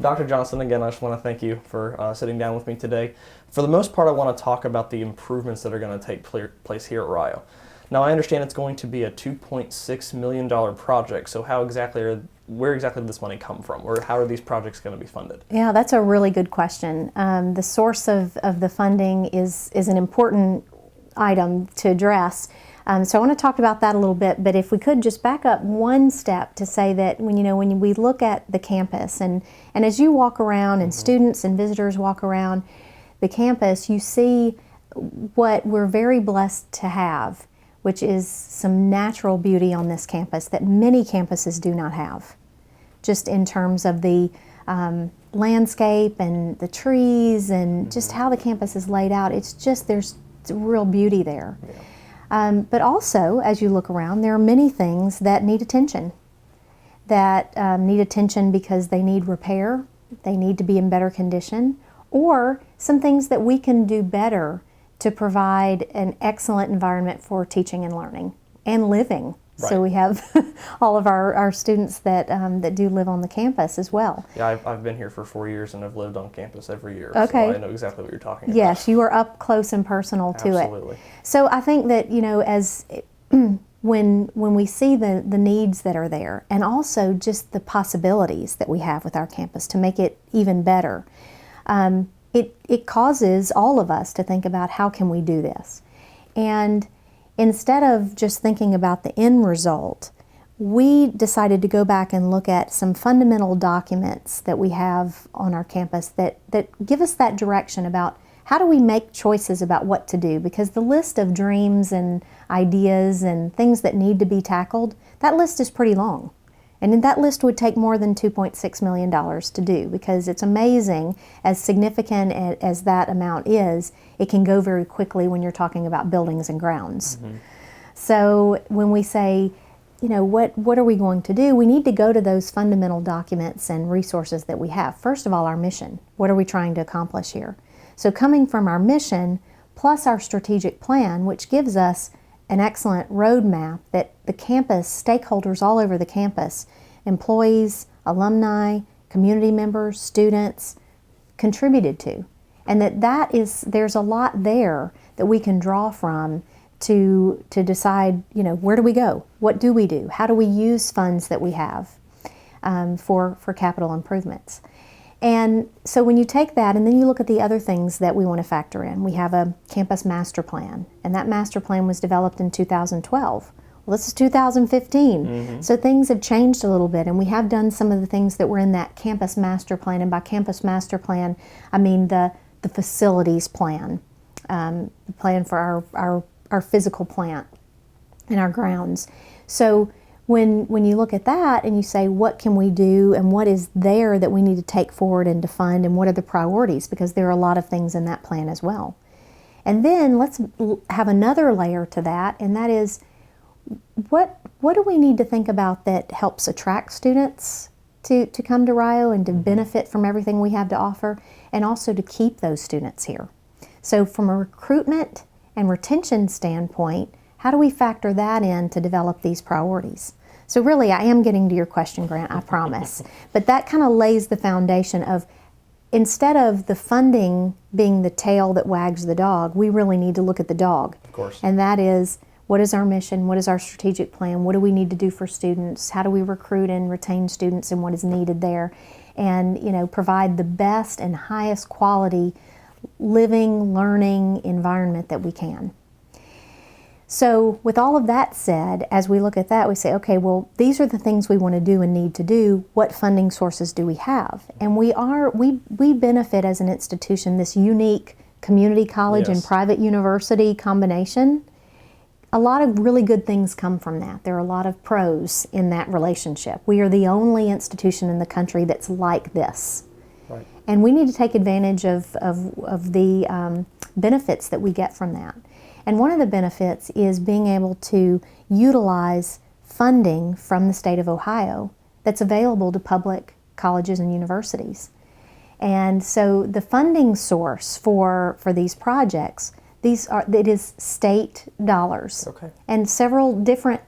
Dr. Johnston, again, I just want to thank you for sitting down with me today. For the most part, I want to talk about the improvements that are going to take place here at Rio. Now, I understand it's going to be a $2.6 million project, so where exactly did this money come from, or how are these projects going to be funded? Yeah, that's a really good question. The source of the funding is an important item to address. So I want to talk about that a little bit, but if we could just back up one step to say that when we look at the campus, and as you walk around and students and visitors walk around the campus, you see what we're very blessed to have, which is some natural beauty on this campus that many campuses do not have, just in terms of the landscape and the trees and just how the campus is laid out. There's real beauty there. Yeah. But also, as you look around, there are many things that need attention, because they need repair, they need to be in better condition, or some things that we can do better to provide an excellent environment for teaching and learning and living. Right. So we have all of our students that do live on the campus as well. Yeah, I've been here for 4 years and I've lived on campus every year. Okay. So I know exactly what you're talking about. Yes, you are up close and personal to it. Absolutely. So I think that, as when we see the needs that are there, and also just the possibilities that we have with our campus to make it even better, it causes all of us to think about how can we do this. And instead of just thinking about the end result, we decided to go back and look at some fundamental documents that we have on our campus that give us that direction about how do we make choices about what to do, because the list of dreams and ideas and things that need to be tackled, that list is pretty long. And that list would take more than $2.6 million to do, because it's amazing, as significant as that amount is, it can go very quickly when you're talking about buildings and grounds. Mm-hmm. So when we say, what are we going to do, we need to go to those fundamental documents and resources that we have. First of all, our mission. What are we trying to accomplish here? So coming from our mission, plus our strategic plan, which gives us an excellent roadmap that the campus, stakeholders all over the campus, employees, alumni, community members, students, contributed to. And there's a lot there that we can draw from to decide, where do we go? What do we do? How do we use funds that we have for capital improvements? And so when you take that and then you look at the other things that we want to factor in, we have a campus master plan, and that master plan was developed in 2012. Well, this is 2015, mm-hmm. So things have changed a little bit, and we have done some of the things that were in that campus master plan, and by campus master plan, I mean the facilities plan, the plan for our physical plant and our grounds. So when you look at that and you say, what can we do and what is there that we need to take forward and to fund, and what are the priorities, because there are a lot of things in that plan as well. And then let's have another layer to that, and that is, what do we need to think about that helps attract students to come to Rio and to benefit from everything we have to offer, and also to keep those students here. So from a recruitment and retention standpoint, how do we factor that in to develop these priorities? So really, I am getting to your question, Grant, I promise. But that kind of lays the foundation of, instead of the funding being the tail that wags the dog, we really need to look at the dog. Of course. And that is, what is our mission? What is our strategic plan? What do we need to do for students? How do we recruit and retain students, and what is needed there? And provide the best and highest quality living, learning environment that we can. So with all of that said, as we look at that, we say, okay, well, these are the things we want to do and need to do. What funding sources do we have? And we benefit as an institution, this unique community college and private university combination. A lot of really good things come from that. There are a lot of pros in that relationship. We are the only institution in the country that's like this. Right. And we need to take advantage of the benefits that we get from that. And one of the benefits is being able to utilize funding from the state of Ohio that's available to public colleges and universities. And so the funding source for these projects, it is state dollars. Okay. And several different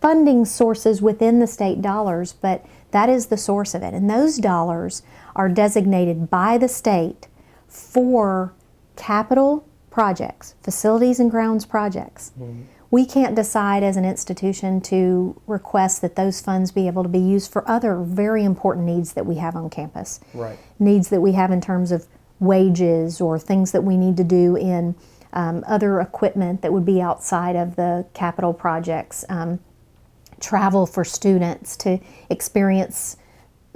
funding sources within the state dollars, but That is the source of it. And those dollars are designated by the state for capital projects, facilities and grounds projects. We can't decide as an institution to request that those funds be able to be used for other very important needs that we have on campus. Right. Needs that we have in terms of wages or things that we need to do in other equipment that would be outside of the capital projects. Travel for students to experience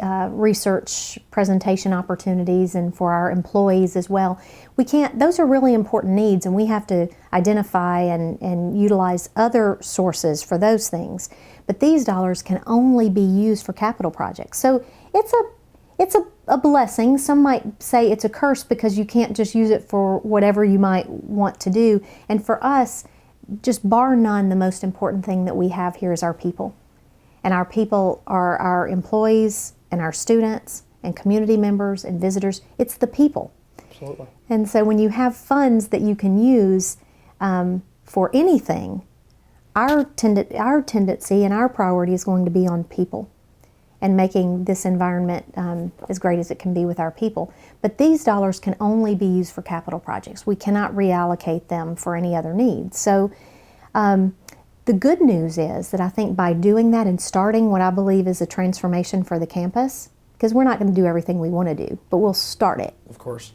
research presentation opportunities, and for our employees as well. We can't, those are really important needs, and we have to identify and utilize other sources for those things. But these dollars can only be used for capital projects. So it's a blessing. Some might say it's a curse because you can't just use it for whatever you might want to do. And for us, just bar none, the most important thing that we have here is our people. And our people are our employees and our students and community members and visitors. It's the people. Absolutely. And so when you have funds that you can use for anything, our tendency and our priority is going to be on people and making this environment as great as it can be with our people. But these dollars can only be used for capital projects. We cannot reallocate them for any other needs. So the good news is that I think by doing that and starting what I believe is a transformation for the campus, because we're not going to do everything we want to do, but we'll start it. Of course.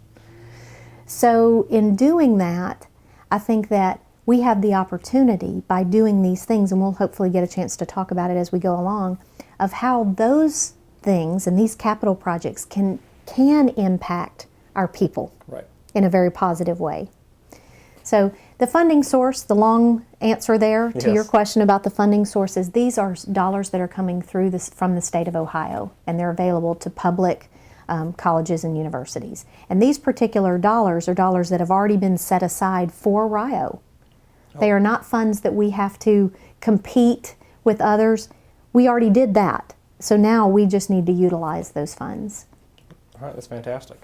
So in doing that, I think that we have the opportunity by doing these things, and we'll hopefully get a chance to talk about it as we go along, of how those things and these capital projects can impact our people Right. in a very positive way. So the funding source, the long answer there to your question about the funding sources, these are dollars that are coming through from the state of Ohio, and they're available to public colleges and universities. And these particular dollars are dollars that have already been set aside for Rio. They are not funds that we have to compete with others. We already did that. So now we just need to utilize those funds. All right, that's fantastic.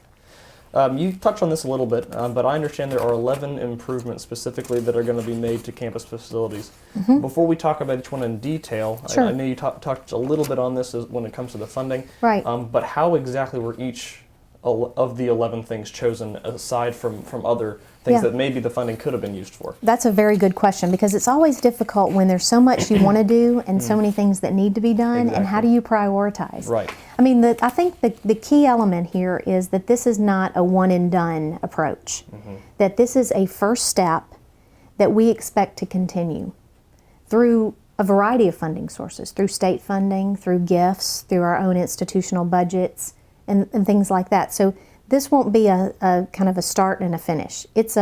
You touched on this a little bit, but I understand there are 11 improvements specifically that are going to be made to campus facilities. Before we talk about each one in detail, Sure. I know you talked a little bit on this when it comes to the funding. Right. But how exactly were each of the 11 things chosen aside from other things that maybe the funding could have been used for? That's a very good question, because it's always difficult when there's so much you want to do and so many things that need to be done, and how do you prioritize? Right. I mean, I think the key element here is that this is not a one and done approach, that this is a first step that we expect to continue through a variety of funding sources, through state funding, through gifts, through our own institutional budgets, and things like that. So this won't be a kind of a start and a finish. It's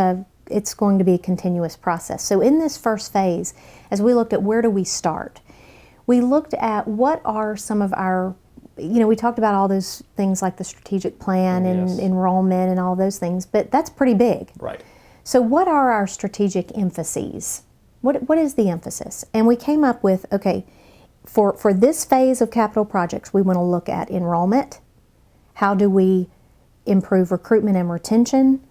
going to be a continuous process. So in this first phase, as we looked at where do we start, we looked at what are some of our, we talked about all those things like the strategic plan and enrollment and all those things, but that's pretty big. Right. So what are our strategic emphases? What is the emphasis? And we came up with, okay, for this phase of capital projects, we want to look at enrollment. How do we improve recruitment and retention?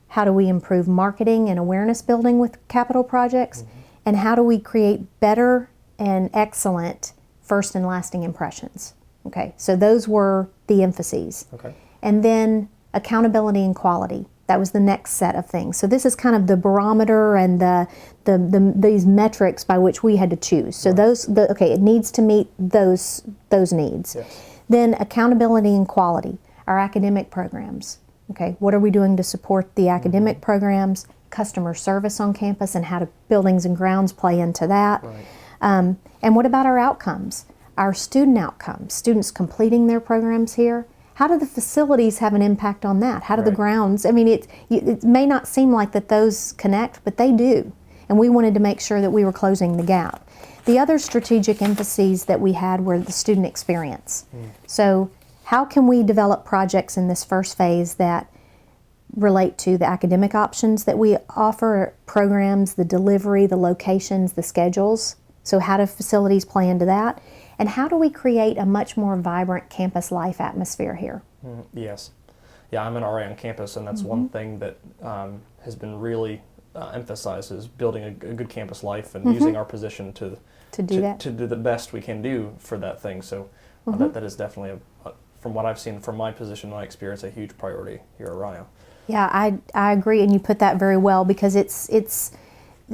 How do we improve marketing and awareness building with capital projects? And how do we create better and excellent first and lasting impressions? Okay, so those were the emphases. Okay. And then accountability and quality. That was the next set of things. So this is kind of the barometer and these metrics by which we had to choose. So it needs to meet those needs. Yes. Then accountability and quality, our academic programs. Okay, what are we doing to support the academic programs? Customer service on campus, and how do buildings and grounds play into that? Right. And what about our outcomes? Our student outcomes, students completing their programs here. How do the facilities have an impact on that? How do the grounds? I mean, it may not seem like that those connect, but they do. And we wanted to make sure that we were closing the gap. The other strategic emphases that we had were the student experience. So how can we develop projects in this first phase that relate to the academic options that we offer, programs, the delivery, the locations, the schedules? So how do facilities play into that? And how do we create a much more vibrant campus life atmosphere here? Yes. Yeah, I'm an RA on campus, and that's one thing that has been really emphasized, is building a good campus life and using our position to do the best we can do for that thing. So That is definitely, from what I've seen, from my position, my experience, a huge priority here at Rio. Yeah, I agree, and you put that very well, because it's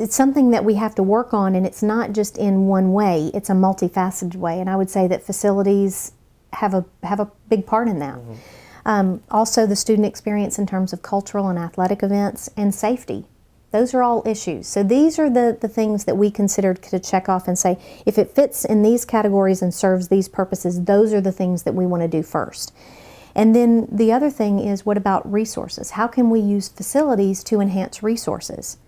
something that we have to work on, and it's not just in one way. It's a multifaceted way, and I would say that facilities have a big part in that. Also, the student experience in terms of cultural and athletic events and safety. Those are all issues. So these are the things that we considered to check off and say, if it fits in these categories and serves these purposes, those are the things that we want to do first. And then the other thing is, what about resources? How can we use facilities to enhance resources?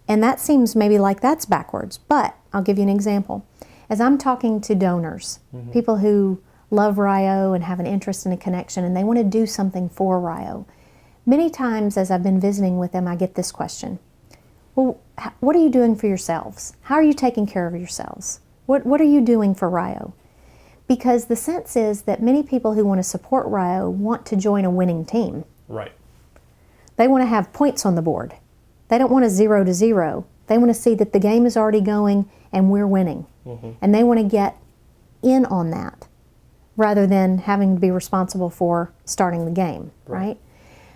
And that seems maybe like that's backwards, but I'll give you an example. As I'm talking to donors, people who love Rio and have an interest and a connection, and they want to do something for Rio, many times as I've been visiting with them, I get this question. Well, what are you doing for yourselves? How are you taking care of yourselves? What are you doing for Rio? Because the sense is that many people who want to support Rio want to join a winning team. Right. They want to have points on the board. They don't want a 0-0. They want to see that the game is already going and we're winning. And they want to get in on that rather than having to be responsible for starting the game, right?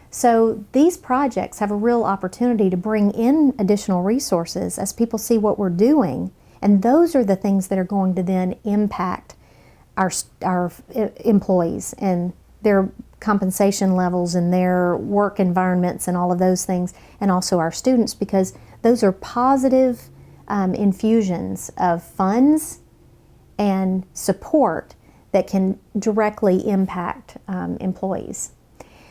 So these projects have a real opportunity to bring in additional resources as people see what we're doing, and those are the things that are going to then impact our employees and their compensation levels and their work environments and all of those things, and also our students, because those are positive infusions of funds and support that can directly impact employees.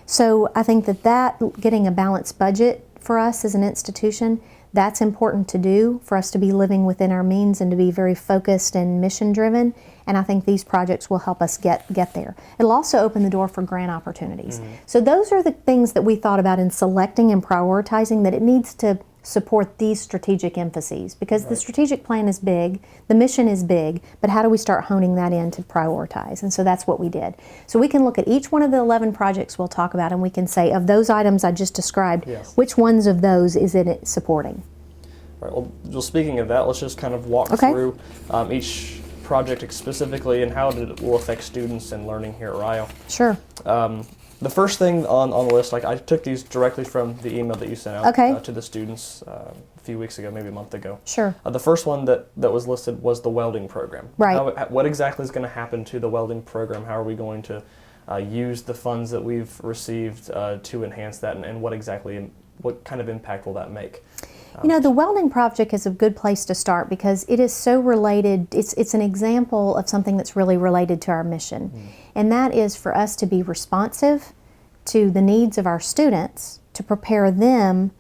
So I think that getting a balanced budget for us as an institution, that's important to do for us to be living within our means and to be very focused and mission driven. And I think these projects will help us get there. It'll also open the door for grant opportunities. So those are the things that we thought about in selecting and prioritizing, that it needs to support these strategic emphases, because the strategic plan is big, the mission is big, but how do we start honing that in to prioritize? And so that's what we did. So we can look at each one of the 11 projects we'll talk about, and we can say, of those items I just described, which ones of those is it supporting? Right. Well, speaking of that, let's just kind of walk through each project specifically and how it will affect students and learning here at Rio. Sure. The first thing on the list, I took these directly from the email that you sent out to the students a few weeks ago, maybe a month ago. Sure. The first one that was listed was the welding program. Right. What exactly is going to happen to the welding program? How are we going to use the funds that we've received to enhance that, and what kind of impact will that make? You know, the welding project is a good place to start because it is so related. It's an example of something that's really related to our mission. And that is for us to be responsive to the needs of our students, to prepare them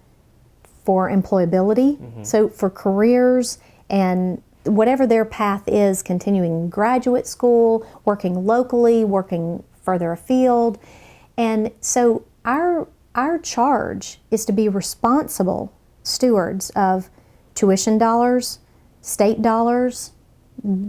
for employability, so for careers and whatever their path is, continuing graduate school, working locally, working further afield. And so our charge is to be responsible stewards of tuition dollars, state dollars,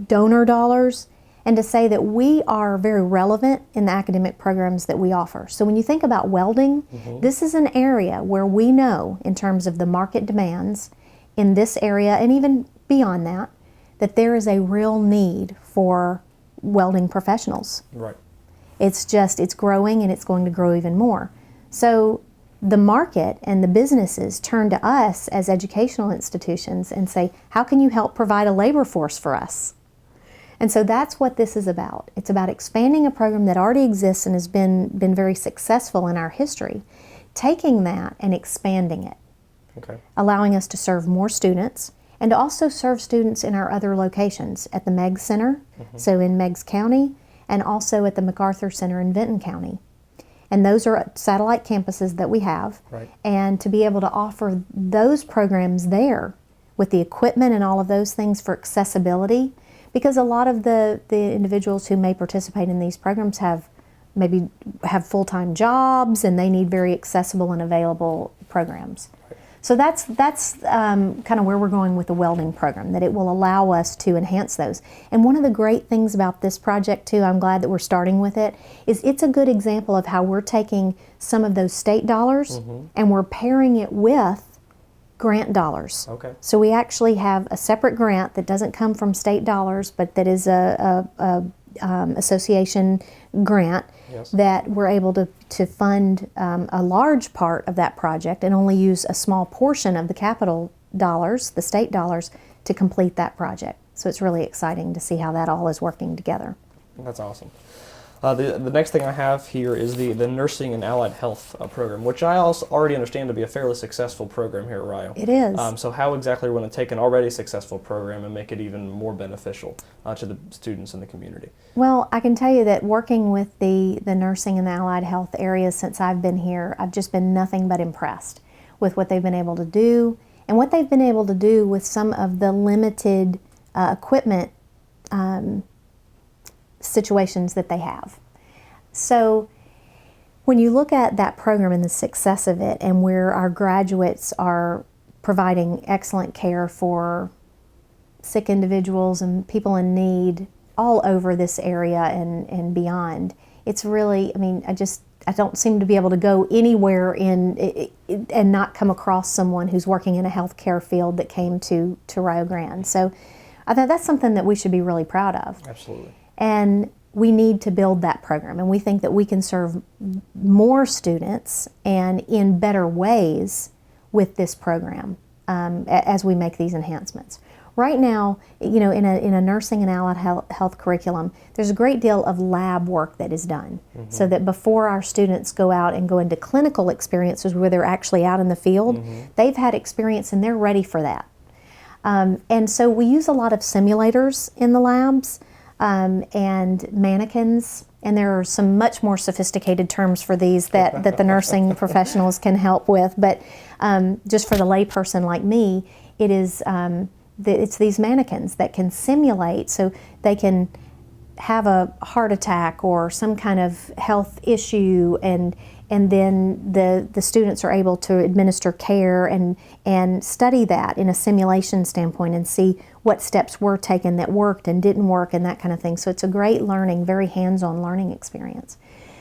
donor dollars, and to say that we are very relevant in the academic programs that we offer. So when you think about welding, this is an area where we know, in terms of the market demands in this area and even beyond that, that there is a real need for welding professionals. Right. It's growing, and it's going to grow even more. So the market and the businesses turn to us as educational institutions and say, how can you help provide a labor force for us? And so that's what this is about. It's about expanding a program that already exists and has been very successful in our history, taking that and expanding it, allowing us to serve more students and to also serve students in our other locations at the Meigs Center, so in Meigs County, and also at the MacArthur Center in Benton County. And those are satellite campuses that we have. Right. And to be able to offer those programs there with the equipment and all of those things for accessibility, because a lot of the individuals who may participate in these programs have full-time jobs, and they need very accessible and available programs. Right. So that's kind of where we're going with the welding program, that it will allow us to enhance those. And one of the great things about this project too, I'm glad that we're starting with it, is it's a good example of how we're taking some of those state dollars and we're pairing it with grant dollars. Okay. So we actually have a separate grant that doesn't come from state dollars, but that is a Association grant Yes. that we're able to fund a large part of that project and only use a small portion of the capital dollars, the state dollars, to complete that project. So it's really exciting to see how that all is working together. That's awesome. The next thing I have here is the Nursing and Allied Health program, which I also already understand to be a fairly successful program here at Rio. It is. So how exactly are we going to take an already successful program and make it even more beneficial to the students in the community? Well, I can tell you that working with the nursing and the allied health areas since I've been here, I've just been nothing but impressed with what they've been able to do and what they've been able to do with some of the limited equipment situations that they have. So when you look at that program and the success of it and where our graduates are providing excellent care for sick individuals and people in need all over this area and beyond, it's really, I mean, I don't seem to be able to go anywhere and not come across someone who's working in a healthcare field that came to Rio Grande. So I thought that's something that we should be really proud of. Absolutely. And we need to build that program, and we think that we can serve more students and in better ways with this program as we make these enhancements. Right now, you know, in a nursing and allied health curriculum, there's a great deal of lab work that is done, so that before our students go out and go into clinical experiences where they're actually out in the field, they've had experience and they're ready for that. And so we use a lot of simulators in the labs. And mannequins, and there are some much more sophisticated terms for these that the nursing professionals can help with, but just for the layperson like me, it is it's these mannequins that can simulate, so they can have a heart attack or some kind of health issue, and then the students are able to administer care and study that in a simulation standpoint and see what steps were taken that worked and didn't work and that kind of thing. So it's a great learning, very hands-on learning experience.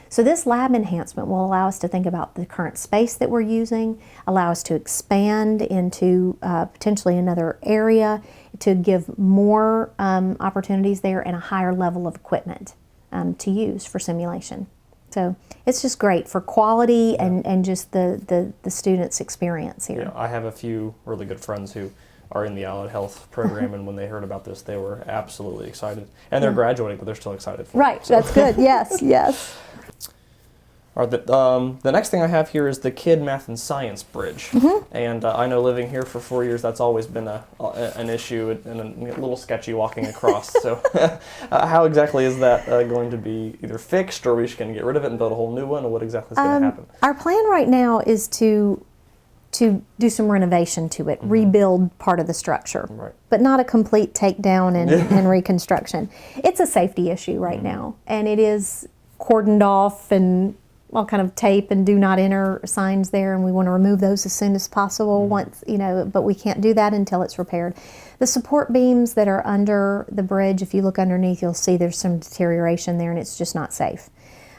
So this lab enhancement will allow us to think about the current space that we're using, allow us to expand into potentially another area, to give more opportunities there and a higher level of equipment to use for simulation. So it's just great for quality and just the students' experience here. Yeah, I have a few really good friends who are in the allied health program, and when they heard about this, they were absolutely excited. And they're graduating, but they're still excited for right, it. So. That's good. Yes, yes. All right, the next thing I have here is the Kid Math and Science Bridge. And I know living here for 4 years, that's always been an issue and a little sketchy walking across. So how exactly is that going to be either fixed, or are we just going to get rid of it and build a whole new one, or what exactly is going to happen? Our plan right now is to do some renovation to it, rebuild part of the structure, but not a complete takedown and reconstruction. It's a safety issue right now, and it is cordoned off and all kind of tape and do not enter signs there, and we want to remove those as soon as possible once, you know, but we can't do that until it's repaired. The support beams that are under the bridge, if you look underneath, you'll see there's some deterioration there, and it's just not safe.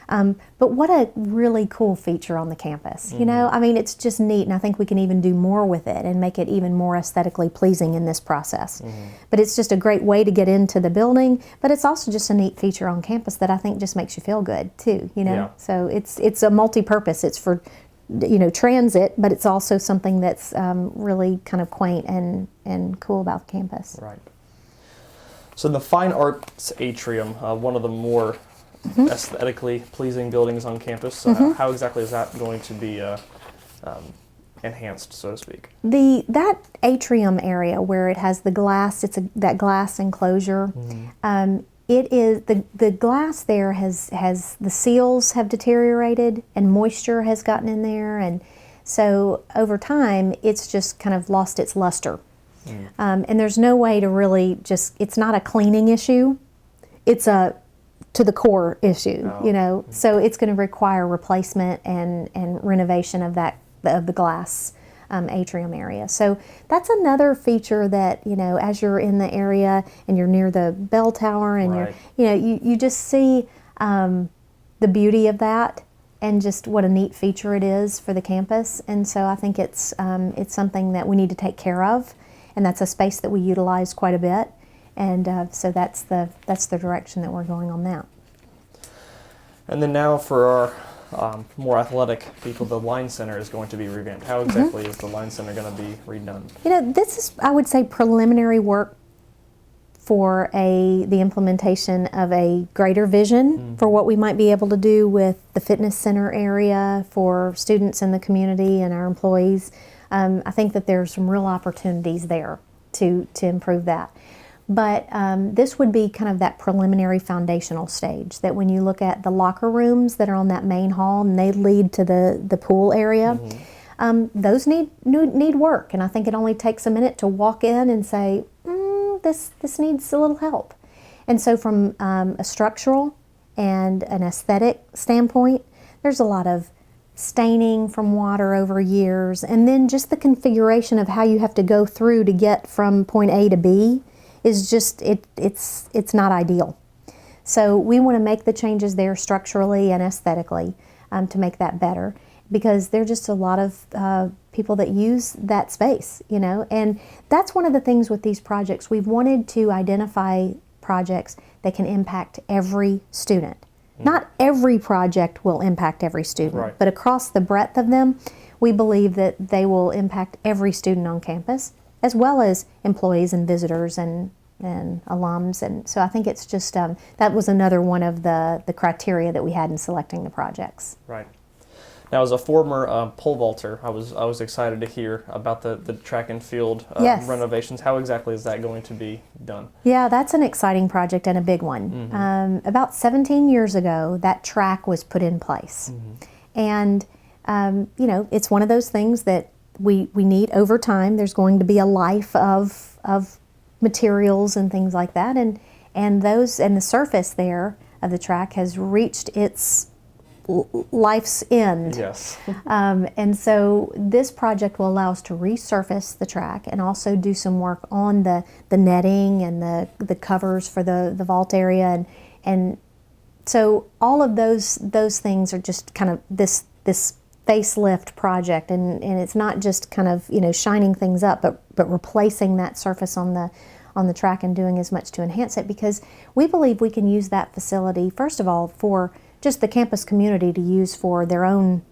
But what a really cool feature on the campus, you know? I mean, it's just neat, and I think we can even do more with it and make it even more aesthetically pleasing in this process. But it's just a great way to get into the building, but it's also just a neat feature on campus that I think just makes you feel good too, you know? Yeah. So it's a multi-purpose. It's for, you know, transit, but it's also something that's really kind of quaint and cool about the campus. Right. So the Fine Arts Atrium, one of the more aesthetically pleasing buildings on campus. How exactly is that going to be enhanced, so to speak? That atrium area where it has the glass, that glass enclosure. It is the glass there has the seals have deteriorated and moisture has gotten in there, and so over time it's just kind of lost its luster. And there's no way to really it's not a cleaning issue. It's a to the core issue, you know. So it's going to require replacement and renovation of the glass atrium area. So that's another feature that, you know, as you're in the area and you're near the bell tower and you just see the beauty of that and just what a neat feature it is for the campus. And so I think it's something that we need to take care of, and that's a space that we utilize quite a bit. And so that's the direction that we're going on that. And then now for our more athletic people, the Line Center is going to be revamped. How exactly is the Line Center going to be redone? This is, I would say, preliminary work for the implementation of a greater vision for what we might be able to do with the fitness center area for students in the community and our employees. I think that there's some real opportunities there to improve that. But this would be kind of that preliminary foundational stage, that when you look at the locker rooms that are on that main hall and they lead to the pool area, those need work. And I think it only takes a minute to walk in and say, this needs a little help. And so from a structural and an aesthetic standpoint, there's a lot of staining from water over years, and then just the configuration of how you have to go through to get from point A to B is just, it's not ideal. So we want to make the changes there structurally and aesthetically to make that better, because there are just a lot of people that use that space, and that's one of the things with these projects. We've wanted to identify projects that can impact every student. Not every project will impact every student, right, but across the breadth of them, we believe that they will impact every student on campus, as well as employees and visitors and alums. And so I think it's just, that was another one of the criteria that we had in selecting the projects. Right. Now, as a former pole vaulter, I was excited to hear about the track and field Yes. renovations. How exactly is that going to be done? Yeah, that's an exciting project and a big one. About 17 years ago, that track was put in place. And, it's one of those things that we need over time. There's going to be a life of materials and things like that. And the surface there of the track has reached its life's end. Yes. And so this project will allow us to resurface the track and also do some work on the netting and the covers for the vault area. And so all of those things are just kind of this facelift project. And it's not just kind of, shining things up, but replacing that surface on the track and doing as much to enhance it, because we believe we can use that facility, first of all, for just the campus community to use for their own,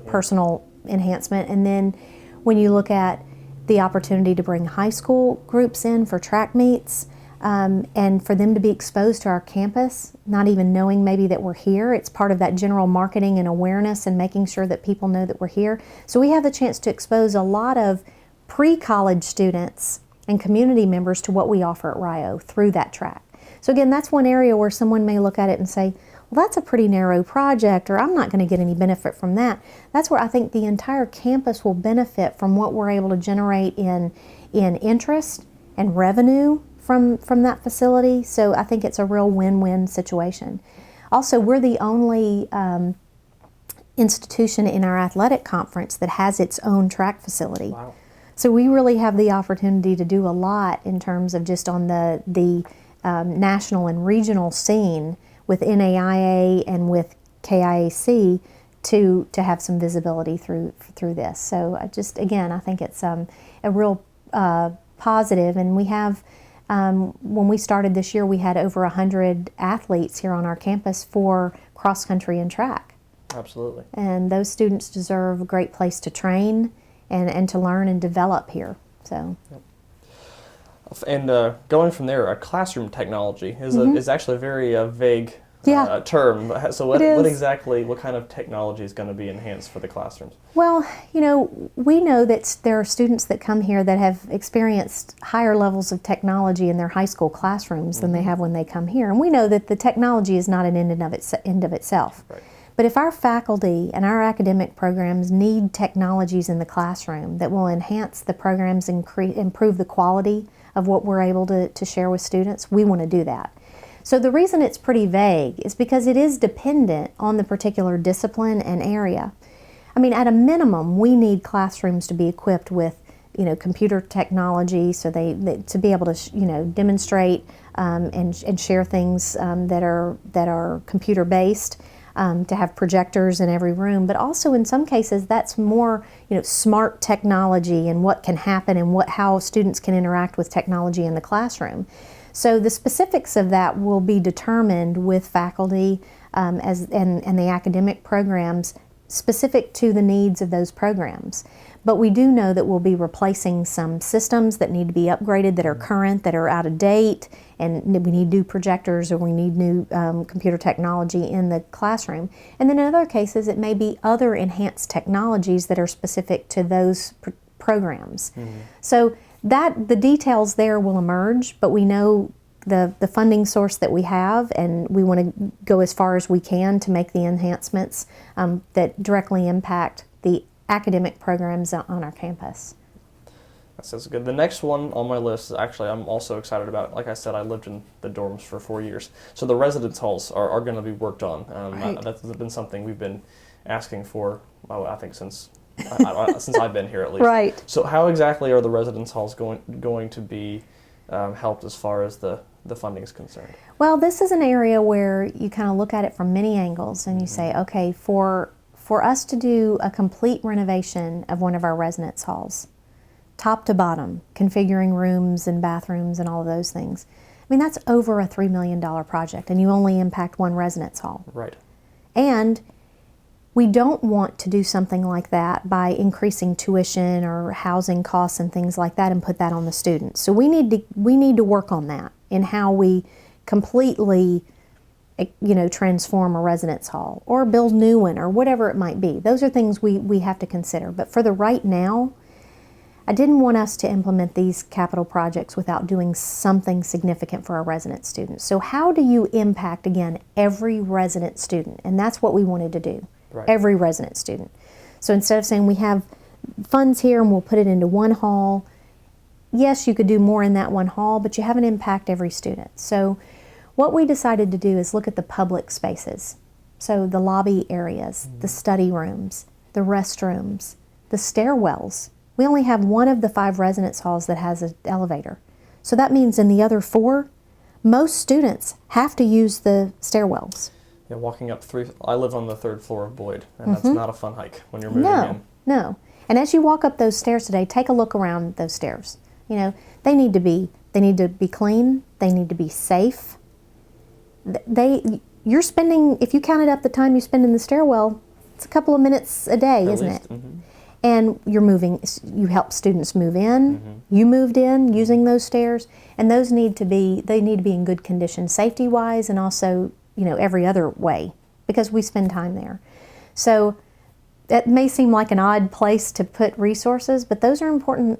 personal enhancement. And then when you look at the opportunity to bring high school groups in for track meets, and for them to be exposed to our campus, not even knowing maybe that we're here, it's part of that general marketing and awareness and making sure that people know that we're here. So we have the chance to expose a lot of pre-college students and community members to what we offer at Rio through that track. So again, that's one area where someone may look at it and say, well, that's a pretty narrow project, or I'm not going to get any benefit from that. That's where I think the entire campus will benefit from what we're able to generate in interest and revenue from that facility. So I think it's a real win-win situation. Also, we're the only institution in our athletic conference that has its own track facility. Wow. So we really have the opportunity to do a lot in terms of just on the national and regional scene with NAIA and with KIAC to have some visibility through this. So I think it's a real positive. And we have, when we started this year, we had over 100 athletes here on our campus for cross country and track. Absolutely. And those students deserve a great place to train and to learn and develop here. So. Yep. And going from there, classroom technology is actually a very vague term. So what kind of technology is going to be enhanced for the classrooms? Well, we know that there are students that come here that have experienced higher levels of technology in their high school classrooms than they have when they come here. And we know that the technology is not an end of itself. Right. But if our faculty and our academic programs need technologies in the classroom that will enhance the programs and improve the quality of what we're able to share with students, we want to do that. So the reason it's pretty vague is because it is dependent on the particular discipline and area. I mean, at a minimum, we need classrooms to be equipped with, computer technology, so they to be able to, demonstrate and share things that are computer based. To have projectors in every room, but also in some cases that's more smart technology and what can happen and how students can interact with technology in the classroom. So the specifics of that will be determined with faculty and the academic programs specific to the needs of those programs. But we do know that we'll be replacing some systems that need to be upgraded, that are current, that are out of date, and we need new projectors or we need new computer technology in the classroom. And then in other cases, it may be other enhanced technologies that are specific to those programs. So the details there will emerge, but we know the funding source that we have, and we want to go as far as we can to make the enhancements that directly impact the academic programs on our campus. That sounds good. The next one on my list is actually I'm also excited about. Like I said, I lived in the dorms for 4 years. So the residence halls are going to be worked on. Right. That's been something we've been asking for, I think, since I've been here at least. Right. So how exactly are the residence halls going to be helped as far as the funding is concerned? Well, this is an area where you kind of look at it from many angles and you say, okay, for us to do a complete renovation of one of our residence halls, top to bottom, configuring rooms and bathrooms and all of those things, I mean, that's over a $3 million project, and you only impact one residence hall. Right. And we don't want to do something like that by increasing tuition or housing costs and things like that and put that on the students. So we need to work on that in how we completely transform a residence hall or build new one or whatever it might be. Those are things we have to consider. But for the right now, I didn't want us to implement these capital projects without doing something significant for our resident students. So how do you impact, again, every resident student? And that's what we wanted to do. Right. Every resident student. So instead of saying we have funds here and we'll put it into one hall, yes, you could do more in that one hall, but you have an impact every student. So what we decided to do is look at the public spaces. So the lobby areas, the study rooms, the restrooms, the stairwells. We only have one of the 5 residence halls that has an elevator. So that means in the other 4, most students have to use the stairwells. Yeah, walking up I live on the 3rd floor of Boyd, and that's not a fun hike when you're moving in. No. And as you walk up those stairs today, take a look around those stairs. They need to be clean, they need to be safe. You're spending, if you counted up the time you spend in the stairwell, it's a couple of minutes a day, isn't it? And you help students move in, you moved in using those stairs, and those need to be in good condition safety-wise and also, every other way, because we spend time there. So that may seem like an odd place to put resources, but those are important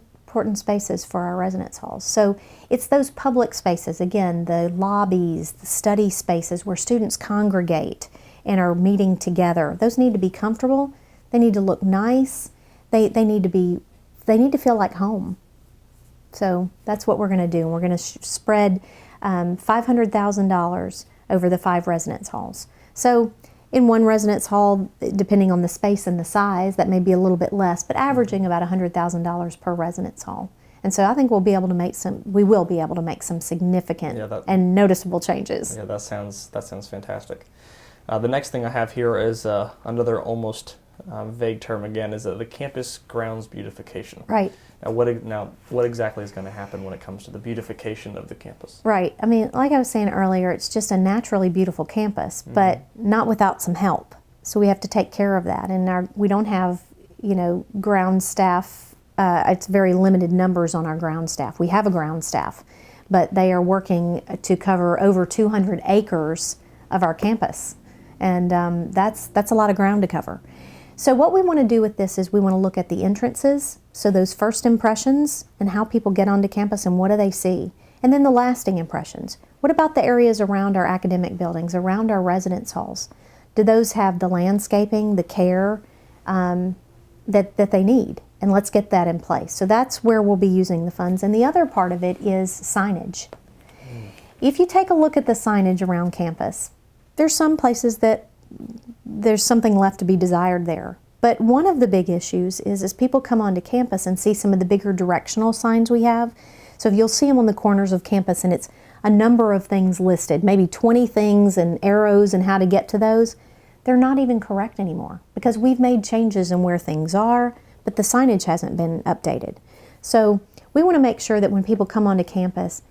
spaces for our residence halls. So it's those public spaces, again, the lobbies, the study spaces where students congregate and are meeting together. Those need to be comfortable. They need to look nice. They need to feel like home. So that's what we're going to do. We're going to spread $500,000 over the 5 residence halls. So in one residence hall, depending on the space and the size, that may be a little bit less, but averaging about $100,000 per residence hall. And so I think we will be able to make some significant and noticeable changes. Yeah, that sounds fantastic. The next thing I have here is another almost vague term again, is the campus grounds beautification. Right. Now, what exactly is going to happen when it comes to the beautification of the campus? Right. I mean, like I was saying earlier, it's just a naturally beautiful campus, but not without some help. So we have to take care of that. And we don't have, ground staff. It's very limited numbers on our ground staff. We have a ground staff, but they are working to cover over 200 acres of our campus. And that's a lot of ground to cover. So what we want to do with this is we want to look at the entrances, so those first impressions and how people get onto campus and what do they see. And then the lasting impressions. What about the areas around our academic buildings, around our residence halls? Do those have the landscaping, the care that they need? And let's get that in place. So that's where we'll be using the funds. And the other part of it is signage. If you take a look at the signage around campus, there's some places that there's something left to be desired there. But one of the big issues is as people come onto campus and see some of the bigger directional signs we have. So if you'll see them on the corners of campus and it's a number of things listed, maybe 20 things and arrows and how to get to those, they're not even correct anymore because we've made changes in where things are, but the signage hasn't been updated. So we want to make sure that when people come onto campus,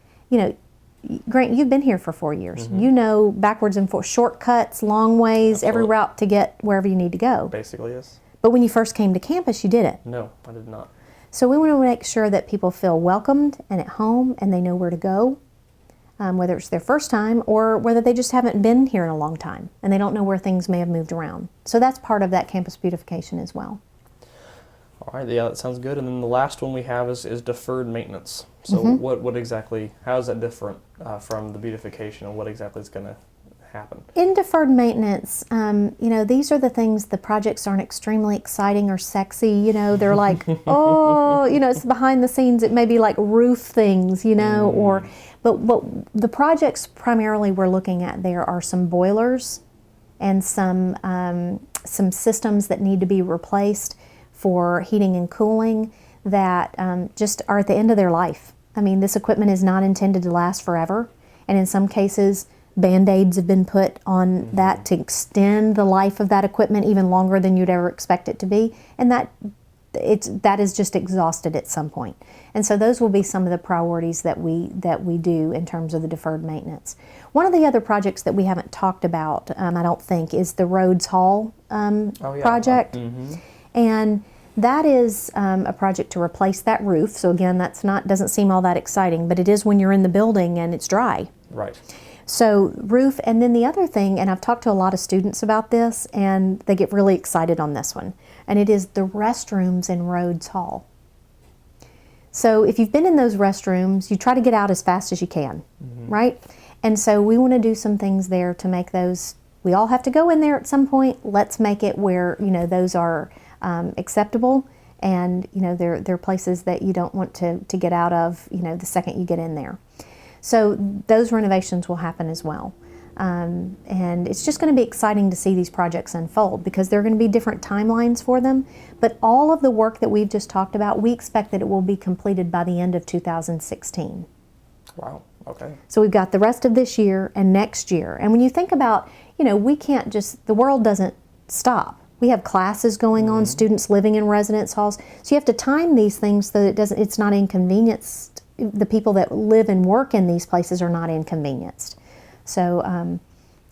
Grant, you've been here for 4 years. Mm-hmm. You know backwards and forwards, shortcuts, long ways, every Absolutely. route to get wherever you need to go. Basically, yes. But when you first came to campus, you didn't. No, I did not. So we want to make sure that people feel welcomed and at home and they know where to go, whether it's their first time or whether they just haven't been here in a long time and they don't know where things may have moved around. So that's part of that campus beautification as well. All right, yeah, that sounds good. And then the last one we have is deferred maintenance. So Mm-hmm. what exactly, how is that different from the beautification, and what exactly is going to happen? In deferred maintenance, these are the things, the projects aren't extremely exciting or sexy, they're like, oh, it's behind the scenes, it may be like roof things, but the projects primarily we're looking at there are some boilers and some systems that need to be replaced for heating and cooling that just are at the end of their life. I mean, this equipment is not intended to last forever, and in some cases, Band-Aids have been put on that to extend the life of that equipment even longer than you'd ever expect it to be, and that is just exhausted at some point. And so those will be some of the priorities that we do in terms of the deferred maintenance. One of the other projects that we haven't talked about, I don't think, is the Rhodes Hall project. And that is a project to replace that roof. So again, doesn't seem all that exciting, but it is when you're in the building and it's dry. Right. So roof, and then the other thing, and I've talked to a lot of students about this, and they get really excited on this one, and it is the restrooms in Rhodes Hall. So if you've been in those restrooms, you try to get out as fast as you can, right? And so we want to do some things there to make those, we all have to go in there at some point. Let's make it where, those are acceptable, and they're places that you don't want to get out of the second you get in there. So those renovations will happen as well, and it's just going to be exciting to see these projects unfold because there are going to be different timelines for them, but all of the work that we've just talked about, we expect that it will be completed by the end of 2016. Wow. Okay. So we've got the rest of this year and next year, and when you think about, we can't just, the world doesn't stop. We have classes going on, students living in residence halls. So you have to time these things so that it's not inconvenienced. The people that live and work in these places are not inconvenienced. So,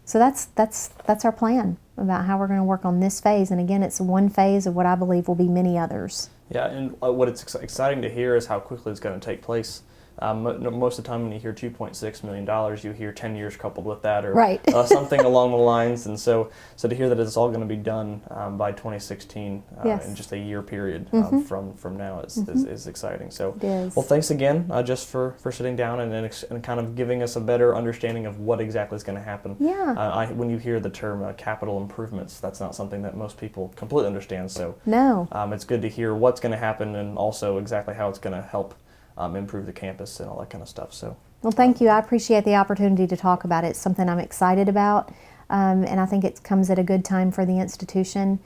so that's our plan about how we're going to work on this phase. And again, it's one phase of what I believe will be many others. Yeah, and what it's exciting to hear is how quickly it's going to take place. Most of the time when you hear $2.6 million, you hear 10 years coupled with that, or right. Something along the lines. And so to hear that it's all going to be done by 2016 Yes. in just a year period from now is exciting. So, it is. Well, thanks again just for sitting down and kind of giving us a better understanding of what exactly is going to happen. Yeah. When you hear the term capital improvements, that's not something that most people completely understand. So No. It's good to hear what's going to happen and also exactly how it's going to help improve the campus and all that kind of stuff. So, well, thank you. I appreciate the opportunity to talk about it. It's something I'm excited about, and I think it comes at a good time for the institution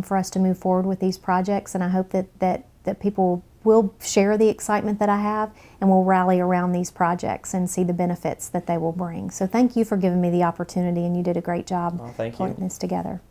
for us to move forward with these projects. And I hope that people will share the excitement that I have and will rally around these projects and see the benefits that they will bring. So thank you for giving me the opportunity, and you did a great job thank you. putting this together.